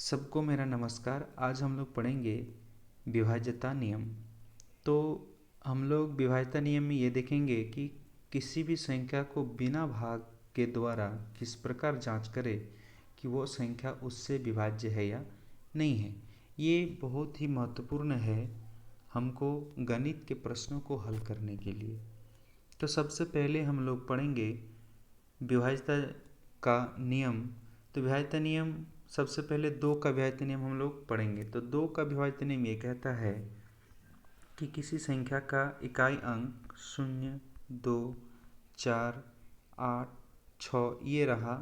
सबको मेरा नमस्कार। आज हम लोग पढ़ेंगे विभाज्यता नियम। तो हम लोग विभाज्यता नियम में ये देखेंगे कि किसी भी संख्या को बिना भाग के द्वारा किस प्रकार जांच करें कि वो संख्या उससे विभाज्य है या नहीं है। ये बहुत ही महत्वपूर्ण है हमको गणित के प्रश्नों को हल करने के लिए। तो सबसे पहले हम लोग पढ़ेंगे विभाज्यता का नियम। तो विभाज्यता नियम सबसे पहले दो का विभाज्यता नियम हम लोग पढ़ेंगे। तो दो का विभाज्यता नियम ये कहता है कि किसी संख्या का इकाई अंक 0, 2, 4, 8, 6 ये रहा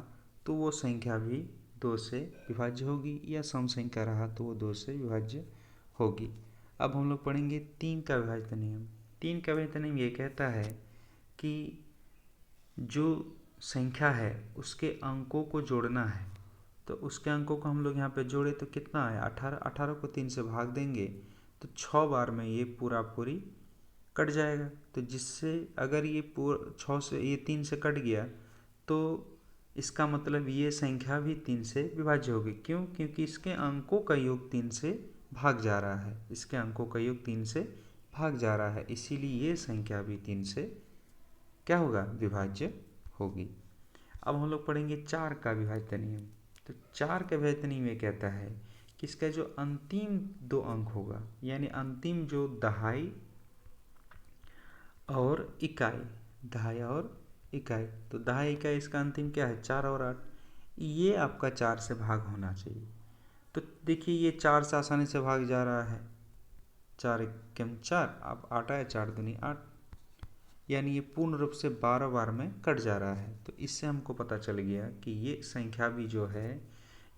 तो वो संख्या भी 2 से विभाज्य होगी, या सम संख्या रहा तो वो 2 से विभाज्य होगी। अब हम लोग पढ़ेंगे 3 का विभाज्यता नियम। 3 का विभाज्यता नियम ये कहता है कि जो संख्या है उसके अंकों को जोड़ना है। तो उसके अंकों को हम लोग यहाँ पे जोड़े तो कितना है 18। 18 को 3 से भाग देंगे तो 6 बार में ये पूरी कट जाएगा। तो जिससे अगर ये 6 से ये 3 से कट गया तो इसका मतलब ये संख्या भी 3 से विभाज्य होगी। क्यों? क्योंकि इसके अंकों का योग 3 से भाग जा रहा है। इसके अंकों का योग 3 से भाग जा रहा है, इसीलिए ये संख्या भी 3 से क्या होगा? विभाज्य होगी। अब हम लोग पढ़ेंगे 4 का विभाज्यता नियम। तो 4 का विभाज्यता नियम ये कहता है कि इसका जो अंतिम 2 अंक होगा, यानी अंतिम जो दहाई और इकाई, दहाई और इकाई, तो दहाई इकाई इसका अंतिम क्या है 4 और 8, ये आपका 4 से भाग होना चाहिए। तो देखिए ये 4 से आसानी से भाग जा रहा है, 4 एकम 4, अब 8 आया, 4 दूनी 8, यानी ये पूर्ण रूप से 12 बार में कट जा रहा है। तो इससे हमको पता चल गया कि ये संख्या भी जो है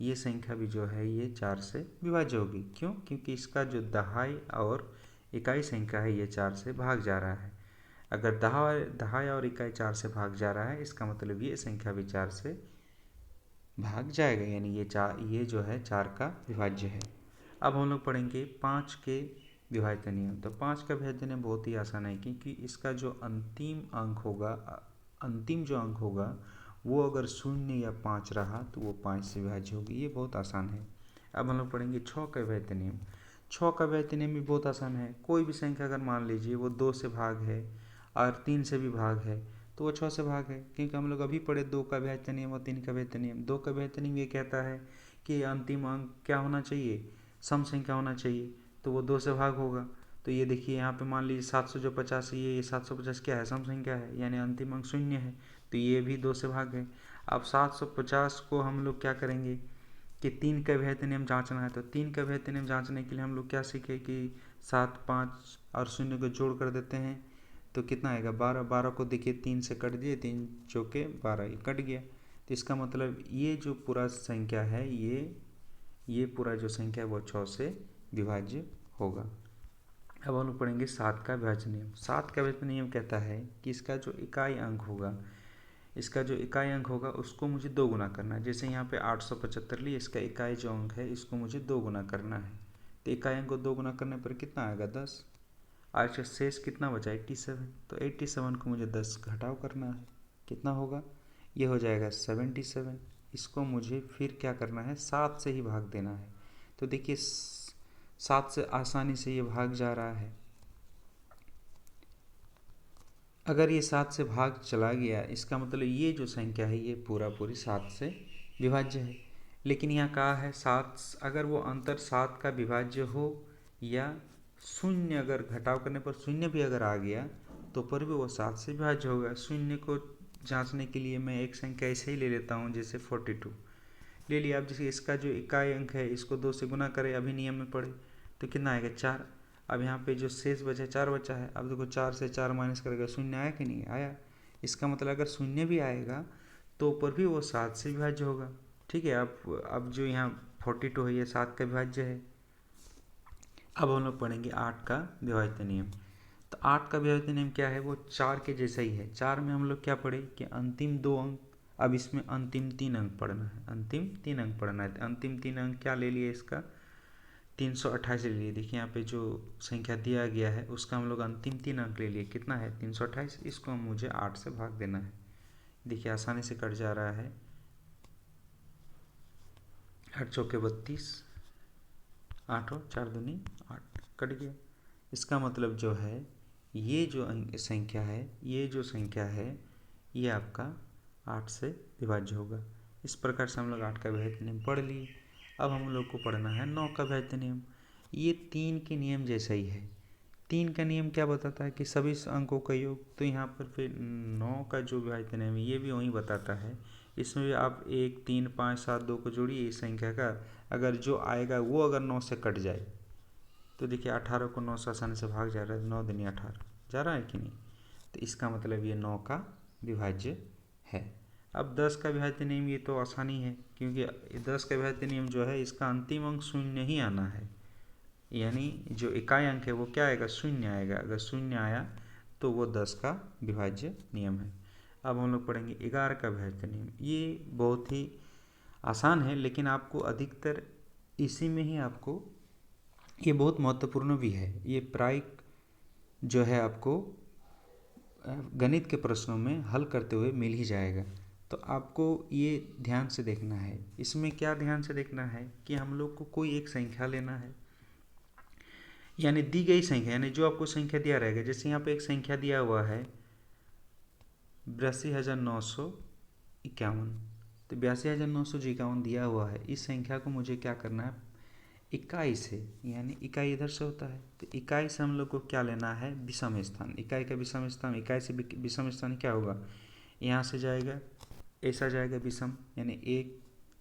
ये 4 से विभाज्य होगी। क्यों? क्योंकि इसका जो दहाई और इकाई संख्या है ये 4 से भाग जा रहा है। अगर दहाई और इकाई 4 से भाग जा रहा है, इसका मतलब ये संख्या भी 4 से भाग जाएगा, यानी ये जो है 4 का विभाज्य है। अब हम लोग पढ़ेंगे 5 के विभाज्यता नियम। तो 5 का विभाज्यता नियम बहुत ही आसान है, क्योंकि इसका जो अंतिम जो अंक होगा वो अगर 0 या 5 रहा तो वो 5 से विभाज्य होगी। ये बहुत आसान है। अब हम लोग पढ़ेंगे 6 का विभाज्यता नियम। 6 का विभाज्यता नियम भी बहुत आसान है। कोई भी संख्या अगर मान लीजिए वो 2 से भाग है और 3 से भी भाग है तो वो 6 से भाग है, क्योंकि हम लोग अभी पढ़े 2 का विभाज्यता नियम और 3 का विभाज्यता नियम। 2 का विभाज्यता नियम ये कहता है कि अंतिम अंक क्या होना चाहिए? सम संख्या होना चाहिए, तो वो 2 से भाग होगा। तो ये देखिए यहाँ पे मान लीजिए 750 है, ये 750 क्या है? सम संख्या है, यानी अंतिम अंक 0 है, तो ये भी 2 से भाग है। अब 750 को हम लोग क्या करेंगे कि 3 का विभाज्यता नियम जांचना है। तो 3 का विभाज्यता नियम जांचने के लिए हम लोग क्या सीखे कि 7, 5 और 0 को जोड़ कर देते हैं तो कितना आएगा 12। 12 को देखिए 3 से कट दिए, 3 चौके 12, ये कट गया। तो इसका मतलब ये जो पूरा संख्या है ये पूरा जो संख्या है वो 6 से विभाज्य होगा। अब हम लोग पढ़ेंगे 7 का विभाज्य नियम। 7 का विभाज्य नियम कहता है कि इसका जो इकाई अंक होगा उसको मुझे 2 गुना करना है। जैसे यहाँ पे 875 लिए, इसका इकाई जो अंक है इसको मुझे 2 गुना करना है। तो इकाई अंक को 2 गुना करने पर कितना आएगा 10। आज शेष कितना बचा 87। तो 87 को मुझे 10 घटाव करना है, कितना होगा? ये हो जाएगा 77। इसको मुझे फिर क्या करना है 7 से ही भाग देना है। तो देखिए 7 से आसानी से ये भाग जा रहा है। अगर ये 7 से भाग चला गया, इसका मतलब ये जो संख्या है ये पूरी 7 से विभाज्य है। लेकिन यहाँ कहा है 7, अगर वो अंतर 7 का विभाज्य हो या 0 अगर घटाव करने पर 0 भी अगर आ गया तो पर भी वो 7 से विभाज्य होगा। 0 को जांचने के लिए मैं एक संख्या ऐसे ही ले लेता हूँ, जैसे 42 ले लिया। अब जैसे इसका जो इकाई अंक है इसको 2 से गुना करें, अभी नियम में पढ़े तो कितना आएगा 4। अब यहाँ पे जो शेष बचा 4 बचा है। अब देखो 4 से 4 माइनस करेगा, 0 आया कि नहीं आया? इसका मतलब अगर 0 भी आएगा तो पर भी वो 7 से विभाज्य होगा। ठीक है। अब जो यहाँ 42 है ये 7 का विभाज्य है। अब हम लोग पढ़ेंगे 8 का विभाज्यता नियम। तो 8 का विभाज्यता नियम क्या है? वो 4 के जैसा ही है। 4 में हम लोग क्या पढ़े कि अंतिम 2 अंक, अब इसमें अंतिम 3 अंक पढ़ना है। अंतिम 3 अंक पढ़ना है। अंतिम 3 अंक क्या ले लिए? इसका 328 ले लिए। देखिए यहाँ पे जो संख्या दिया गया है उसका हम लोग अंतिम 3 अंक ले लिए, कितना है 328। इसको मुझे 8 से भाग देना है। देखिए आसानी से कट जा रहा है। 8 चौके 32, 8 और 4 दूनी 8, कट गया। इसका मतलब जो है ये जो संख्या है, ये जो संख्या है ये आपका 8 से विभाज्य होगा। इस प्रकार से हम लोग 8 का विभाज्य नियम पढ़ लिए। अब हम लोग को पढ़ना है 9 का विभाज्य नियम। ये 3 के नियम जैसा ही है। 3 का नियम क्या बताता है कि सभी अंकों का योग, तो यहाँ पर फिर 9 का जो विभाज्य नियम है ये भी वही बताता है। इसमें भी आप 1, 3, 5, 7, 2 को जोड़िए इस संख्या का, अगर जो आएगा वो अगर 9 से कट जाए तो देखिए 18 को 9 से आसानी से भाग जा रहा है, 9 दूनी 18 जा रहा है कि नहीं, तो इसका मतलब ये 9 का विभाज्य है। अब 10 का विभाज्य नियम, ये तो आसानी है क्योंकि 10 का विभाज्य नियम जो है इसका अंतिम अंक शून्य ही आना है, यानी जो इकाई अंक है वो क्या आएगा, शून्य आएगा। अगर शून्य आया तो वो 10 का विभाज्य नियम है। अब हम लोग पढ़ेंगे 11 का विभाज्य नियम। ये बहुत ही आसान है लेकिन आपको अधिकतर इसी में ही आपको, ये बहुत महत्वपूर्ण भी है, ये प्रायिक जो है आपको गणित के प्रश्नों में हल करते हुए मिल ही जाएगा। तो आपको ये ध्यान से देखना है। इसमें क्या ध्यान से देखना है कि हम लोग को कोई एक संख्या लेना है, यानी दी गई संख्या, यानी जो आपको संख्या दिया रहेगा। जैसे यहाँ पे एक संख्या दिया हुआ है 82,951, तो 82,951 दिया हुआ है। इस संख्या को मुझे क्या करना है, इकाई से, यानी इकाई इधर से होता है तो इकाई से हम लोग को क्या लेना है, विषम स्थान। इकाई का विषम स्थान, इकाई से विषम स्थान क्या होगा, यहाँ से जाएगा ऐसा जाएगा विषम, यानी 1,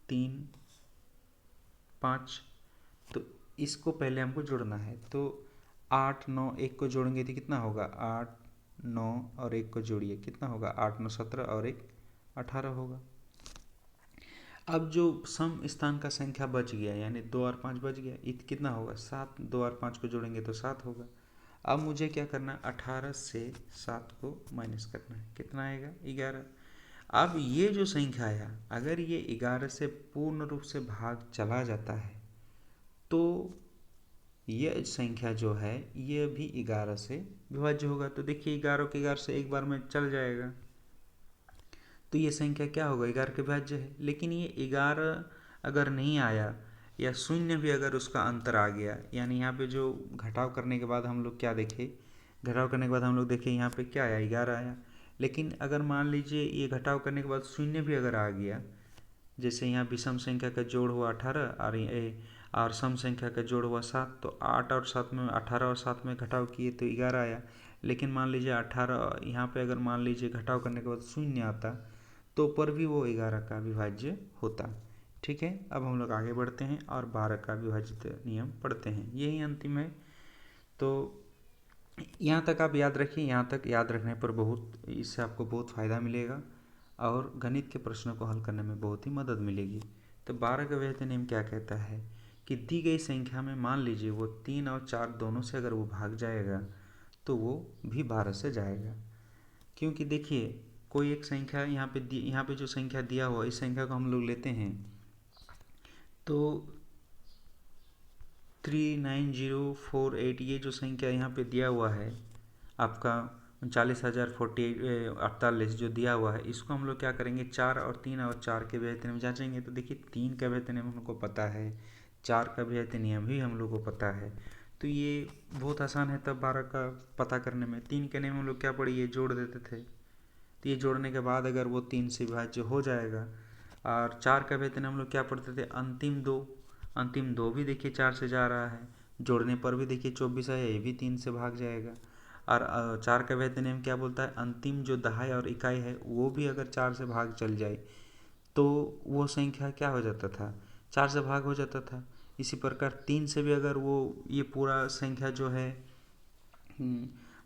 3, 5। तो इसको पहले हमको जोड़ना है। तो 8, 9, 1 को जोड़ेंगे तो कितना होगा, 8, 9 और 1 को जोड़िए कितना होगा, 8, 9, 17 और 1 18 होगा। अब जो सम स्थान का संख्या बच गया, यानी 2 और 5 बच गया, इत कितना होगा, 7। 2 और 5 को जोड़ेंगे तो 7 होगा। अब मुझे क्या करना है, 18 से 7 को माइनस करना है, कितना आएगा, 11। अब ये जो संख्या आया, अगर ये 11 से पूर्ण रूप से भाग चला जाता है तो ये संख्या जो है ये भी 11 से विभाज्य होगा। तो देखिए 11 के 11 से एक बार में चल जाएगा, तो ये संख्या क्या होगा, 11 के विभाज्य है। लेकिन ये 11 अगर नहीं आया या शून्य भी अगर उसका अंतर आ गया, यानी यहाँ पे जो घटाव करने के बाद हम लोग क्या देखे, घटाव करने के बाद हम लोग देखे यहाँ पे क्या आया, 11 आया। लेकिन अगर मान लीजिए ये घटाव करने के बाद शून्य भी अगर आ गया, जैसे यहाँ विषम संख्या का जोड़ हुआ 18 और सम संख्या का जोड़ हुआ 7, तो 8 और 7 में 18 और 7 में घटाव किए तो 11 आया। लेकिन मान लीजिए 18 यहाँ पे अगर मान लीजिए घटाव करने के बाद शून्य आता तो पर भी वो 11 का विभाज्य होता। ठीक है, अब हम लोग आगे बढ़ते हैं और 12 का विभाजित नियम पढ़ते हैं, यही अंतिम है। तो यहाँ तक आप याद रखिए, यहाँ तक याद रखने पर इससे आपको बहुत फ़ायदा मिलेगा और गणित के प्रश्नों को हल करने में बहुत ही मदद मिलेगी। तो 12 का विभाज्य नियम क्या कहता है कि दी गई संख्या में मान लीजिए वो 3 और 4 दोनों से अगर वो भाग जाएगा तो वो भी 12 से जाएगा। क्योंकि देखिए कोई एक संख्या यहाँ पे जो संख्या दिया हुआ, इस संख्या को हम लोग लेते हैं तो 39048, ये जो संख्या यहाँ पे दिया हुआ है आपका 39,048 जो दिया हुआ है, इसको हम लोग क्या करेंगे, 4 और 3 और 4 के विभाज्य नियम जांचेंगे। तो देखिए 3 का विभाज्य नियम हमको पता है, 4 का विभाज्य नियम भी हम लोग को पता है, तो ये बहुत आसान है तब 12 का पता करने में। 3 के नियम हम लोग क्या पढ़े, ये जोड़ देते थे, तो ये जोड़ने के बाद अगर वो 3 से विभाज्य हो जाएगा। और 4 का विभाज्य हम लोग क्या पढ़ते थे, अंतिम दो भी देखिए 4 से जा रहा है, जोड़ने पर भी देखिए 24 है, ये भी 3 से भाग जाएगा। और 4 का विभाज्य नियम क्या बोलता है, अंतिम जो दहाई और इकाई है वो भी अगर 4 से भाग चल जाए तो वो संख्या क्या हो जाता था, 4 से भाग हो जाता था। इसी प्रकार 3 से भी अगर वो ये पूरा संख्या जो है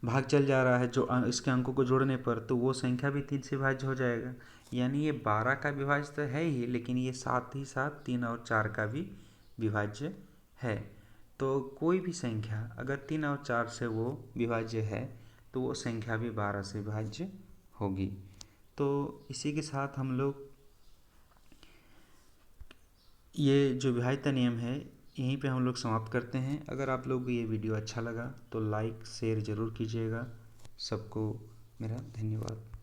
भाग चल जा रहा है जो इसके अंकों को जोड़ने पर, तो वो संख्या भी 3 से विभाज्य हो जाएगा। यानी ये 12 का विभाज्य तो है ही, लेकिन ये साथ ही साथ 3 और 4 का भी विभाज्य है। तो कोई भी संख्या अगर 3 और 4 से वो विभाज्य है तो वो संख्या भी 12 से विभाज्य होगी। तो इसी के साथ हम लोग ये जो विभाज्यता नियम है यहीं पे हम लोग समाप्त करते हैं। अगर आप लोग को ये वीडियो अच्छा लगा तो लाइक शेयर ज़रूर कीजिएगा। सबको मेरा धन्यवाद।